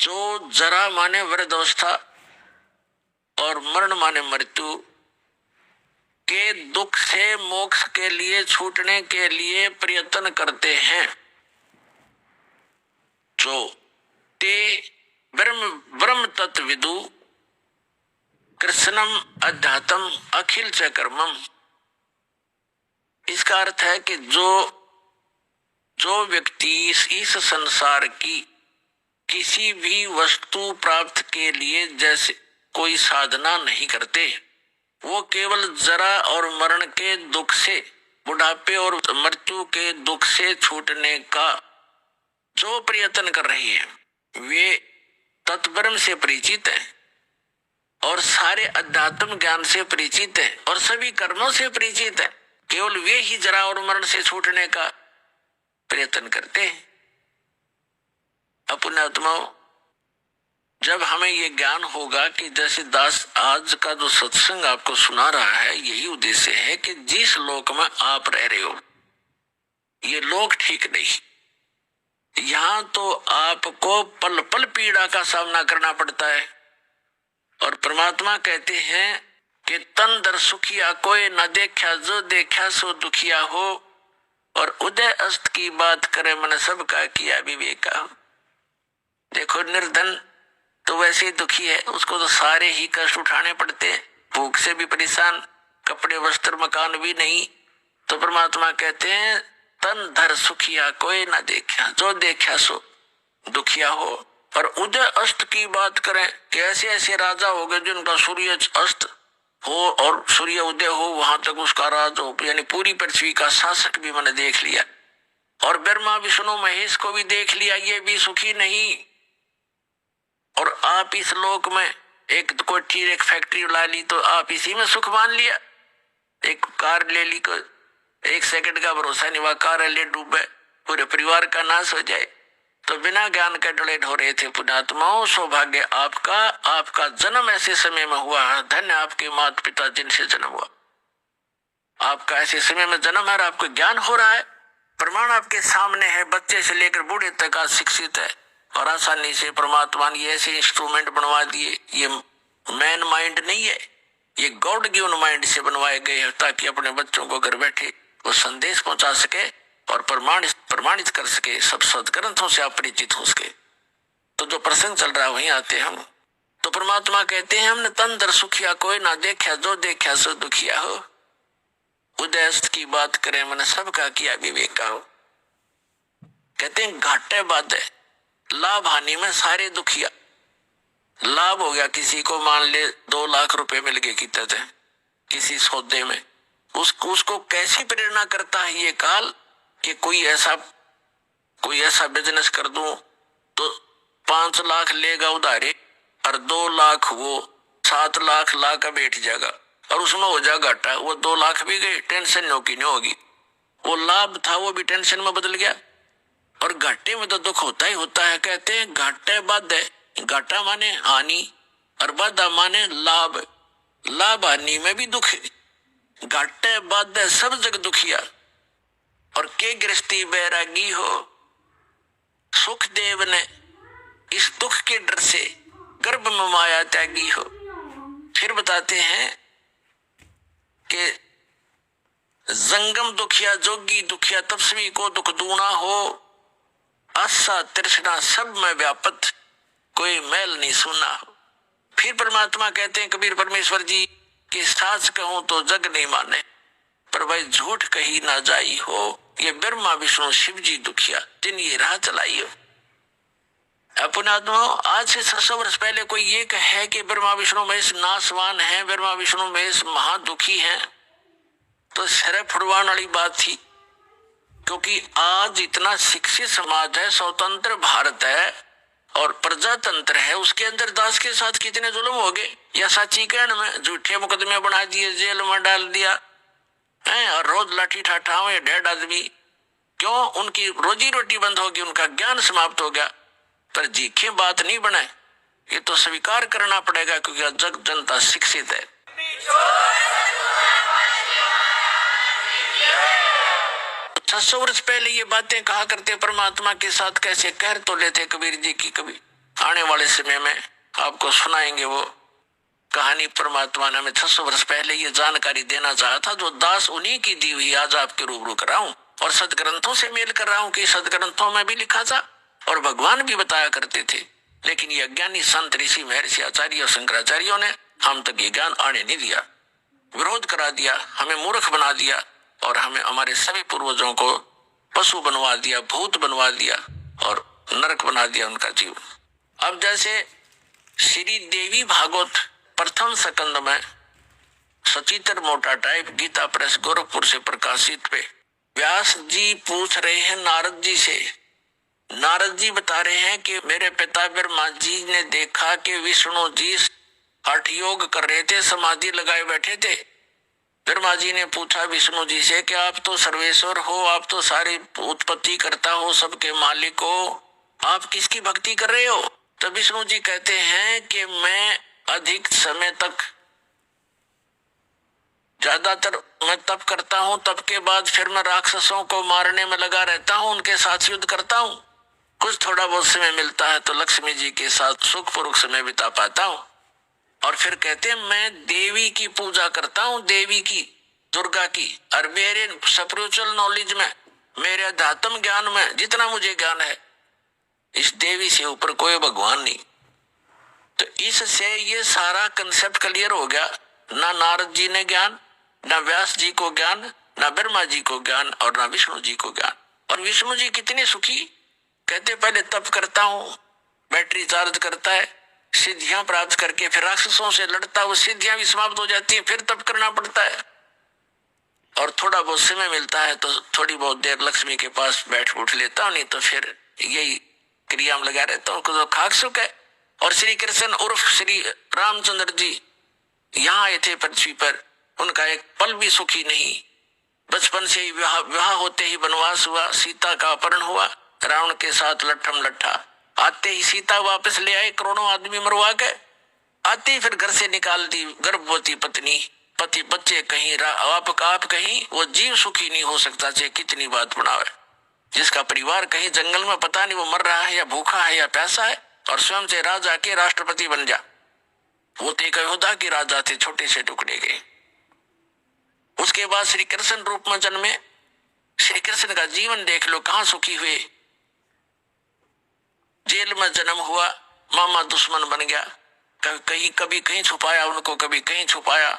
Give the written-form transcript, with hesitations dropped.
जो जरा माने वृद्धावस्था और मरण माने मृत्यु के दुख से मोक्ष के लिए छूटने के लिए प्रयत्न करते हैं, जो ते ब्रह्म तत्व विदु कृष्णम अध्यात्म अखिल च कर्मम। इसका अर्थ है कि जो व्यक्ति इस संसार की किसी भी वस्तु प्राप्त के लिए जैसे कोई साधना नहीं करते, वो केवल जरा और मरण के दुख से, बुढ़ापे और मृत्यु के दुख से छूटने का जो प्रयत्न कर रही है, वे तत्ब्रह्म से परिचित है और सारे अध्यात्म ज्ञान से परिचित है और सभी कर्मों से परिचित है। केवल वे ही जरा और मरण से छूटने का प्रयत्न करते हैं। अपने आत्माओं, जब हमें ये ज्ञान होगा कि जैसे दास आज का जो सत्संग आपको सुना रहा है, यही उद्देश्य है कि जिस लोक में आप रह रहे हो, ये लोक ठीक नहीं। यहां तो आपको पल पल पीड़ा का सामना करना पड़ता है और परमात्मा कहते हैं कि तन दर सुखिया कोई न देखा, जो देखा सो दुखिया हो, और उदय अस्त की बात करे मन सबका किया विवेका हो। देखो, निर्धन तो वैसे ही दुखी है, उसको तो सारे ही कष्ट उठाने पड़ते हैं, भूख से भी परेशान, कपड़े वस्त्र मकान भी नहीं। तो परमात्मा कहते हैं तन धर सुखिया कोई ना देखा, जो देखा सो दुखिया हो। और उदय अस्त की बात करें कि ऐसे ऐसे राजा हो गए जिनका सूर्य अस्त हो और सूर्य उदय हो, वहां तक उसका राज हो, यानी पूरी पृथ्वी का शासक भी मैंने देख लिया, और ब्रह्मा विष्णु महेश को भी देख लिया, ये भी सुखी नहीं। और आप इस लोक में एक कोठी एक फैक्ट्री ला ली तो आप इसी में सुख मान लिया। एक कार ले ली, को एक सेकंड का भरोसा नहीं, वह कार ले डूबे, पूरे परिवार का नाश हो जाए। तो बिना ज्ञान के डले ढो रहे थे पुण्यात्माओं। सौभाग्य आपका जन्म ऐसे समय में हुआ है, धन्य आपके माता पिता जिनसे जन्म हुआ। आपका ऐसे समय में जन्म है, आपको ज्ञान हो रहा है, प्रमाण आपके सामने है, बच्चे से लेकर बूढ़े तक आज शिक्षित है, और आसानी से परमात्मा ने ऐसे इंस्ट्रूमेंट बनवा दिए। ये मैन माइंड नहीं है, ये गॉड गिवन माइंड से बनवाए गए हैं, ताकि अपने बच्चों को घर बैठे वो संदेश पहुंचा सके और प्रमाणित कर सके, सब सदग्रंथों से आप परिचित हो सके। तो जो प्रसंग चल रहा है वहीं आते हम। तो परमात्मा कहते हैं हमने तन दर सुखिया कोई ना देखा, जो देखा सो दुखिया हो। उदयस्त की बात करें मैंने सबका किया विवेका हो। कहते हैं घाटे बात है, लाभ हानि में सारे दुखिया। लाभ हो गया किसी को, मान ले 2 लाख रुपए मिल गए किसी सौदे में, उसको कैसी प्रेरणा करता है ये काल कि कोई ऐसा बिजनेस कर दूं तो 5 लाख लेगा उधारे और 2 लाख वो 7 लाख ला का बैठ जाएगा और उसमें हो जाएगा घाटा। वो 2 लाख भी गए, टेंशन नहीं होगी। वो लाभ था वो भी टेंशन में बदल गया। और घाटे में तो दुख होता ही होता है। कहते हैं घाटे बाधा, घाटा माने हानि और बाधा माने लाभ। लाभ हानि में भी दुख है, घाटे बाधा सब जग दुखिया। और के गृहस्थी बैरागी हो, सुखदेव ने इस दुख के डर से गर्भ में माया त्यागी हो। फिर बताते हैं कि जंगम दुखिया जोगी दुखिया तपस्वी को दुख दूना हो। आशा तृष्णा सब में व्यापत, कोई मैल नहीं सुना हो। फिर परमात्मा कहते हैं कबीर परमेश्वर जी कि साच कहूं तो जग नहीं माने, पर भाई झूठ कही ना जाई हो। ये ब्रह्मा विष्णु शिव जी दुखिया जिन ये राह चलाई हो। अपने आज से 600 वर्ष पहले कोई ये कहे कि ब्रह्मा विष्णु महेश नासवान है, ब्रह्मा विष्णु महेश महादुखी हैं, तो सिर फुड़वाने वाली बात थी। क्योंकि आज इतना शिक्षित समाज है, स्वतंत्र भारत है और प्रजातंत्र है, उसके अंदर दास के साथ कितने जुल्म हो गए। या सच्चीकरण में झूठे मुकदमे बना दिए, जेल में डाल दिया है, और रोज लाठी ठाठा हुए 1.5 आदमी। क्यों? उनकी रोजी रोटी बंद होगी, उनका ज्ञान समाप्त हो गया। पर जीखे बात नहीं बनाए, ये तो स्वीकार करना पड़ेगा, क्योंकि जग जनता शिक्षित है। 600 वर्ष पहले ये बातें कहा करते परमात्मा के साथ, कैसे कह तो लेते कबीर जी की कभी आने वाले समय में आपको सुनाएंगे वो कहानी। परमात्मा ने हमें 600 वर्ष पहले ये जानकारी देना चाहा था, जो दास उन्हीं की दी हुई आज आपके रूबरू कर रहा हूं और सदग्रंथों से मेल कर रहा हूं कि सदग्रंथों में भी लिखा था और भगवान भी बताया करते थे। लेकिन ये अज्ञानी संत ऋषि महर्षि आचार्य और शंकराचार्यों ने हम तक ये ज्ञान आने नहीं दिया, विरोध करा दिया, हमें मूर्ख बना दिया और हमें हमारे सभी पूर्वजों को पशु बनवा दिया, भूत बनवा दिया और नरक बना दिया उनका जीवन। अब जैसे श्री देवी भागवत प्रथम स्कंद में सचित्र मोटा टाइप गीता प्रेस गोरखपुर से प्रकाशित पे व्यास जी पूछ रहे हैं नारद जी से। नारद जी बता रहे हैं कि मेरे पिता ब्रह्मा जी ने देखा कि विष्णु जी हठ योग कर रहे थे, समाधि लगाए बैठे थे। ब्रह्मा जी ने पूछा विष्णु जी से कि आप तो सर्वेश्वर हो, आप तो सारी उत्पत्ति करता हो, सबके मालिक हो, आप किसकी भक्ति कर रहे हो? तो विष्णु जी कहते हैं कि मैं अधिक समय तक ज्यादातर मैं तप करता हूं, तप के बाद फिर मैं राक्षसों को मारने में लगा रहता हूं, उनके साथ युद्ध करता हूं। कुछ थोड़ा बहुत समय मिलता है तो लक्ष्मी जी के साथ सुखपूर्वक समय बिता पाता हूं। और फिर कहते हैं मैं देवी की पूजा करता हूं, देवी की, दुर्गा की। और मेरे स्पिरिचुअल नॉलेज में, मेरे अध्यात्म ज्ञान में जितना मुझे ज्ञान है, इस देवी से ऊपर कोई भगवान नहीं। तो इससे ये सारा कंसेप्ट क्लियर हो गया। ना नारद जी ने ज्ञान, ना व्यास जी को ज्ञान, ना ब्रह्मा जी को ज्ञान और ना विष्णु जी को ज्ञान। और विष्णु जी कितने सुखी, कहते पहले तप करता हूं, बैटरी चार्ज करता है, सिद्धियां प्राप्त करके फिर राक्षसों से लड़ता है, वो सिद्धियां भी समाप्त हो जाती है, फिर तप करना पड़ता है। और थोड़ा बहुत समय मिलता है तो थोड़ी बहुत देर लक्ष्मी के पास बैठ उठ लेता हूं, नहीं तो फिर यही क्रिया में लगा रहता हूं। तो खाक सुख है। और श्री कृष्ण उर्फ श्री रामचंद्र जी यहाँ आए थे पृथ्वी पर, उनका एक पल भी सुखी नहीं। बचपन से ही विवाह होते ही वनवास हुआ, सीता का अपहरण हुआ, रावण के साथ लट्ठम लट्ठा। आते ही सीता वापस ले आए, करोड़ों आदमी मरवा के। आते ही फिर घर से निकाल दी गर्भवती पत्नी, पति बच्चे कहीं, आप कहीं, वो जीव सुखी नहीं हो सकता चाहे कितनी बात बनावे। जिसका परिवार कहीं जंगल में पता नहीं वो मर रहा है या भूखा है या प्यासा है, और स्वयं से राजा के राष्ट्रपति बन जा। वो तो एक योद्धा के राजा थे, छोटे से टुकड़े गए। उसके बाद श्री कृष्ण रूप में जन्मे। श्री कृष्ण का जीवन देख लो, कहां सुखी हुए। जेल में जन्म हुआ, मामा दुश्मन बन गया, कभी कहीं छुपाया उनको, कभी कहीं छुपाया।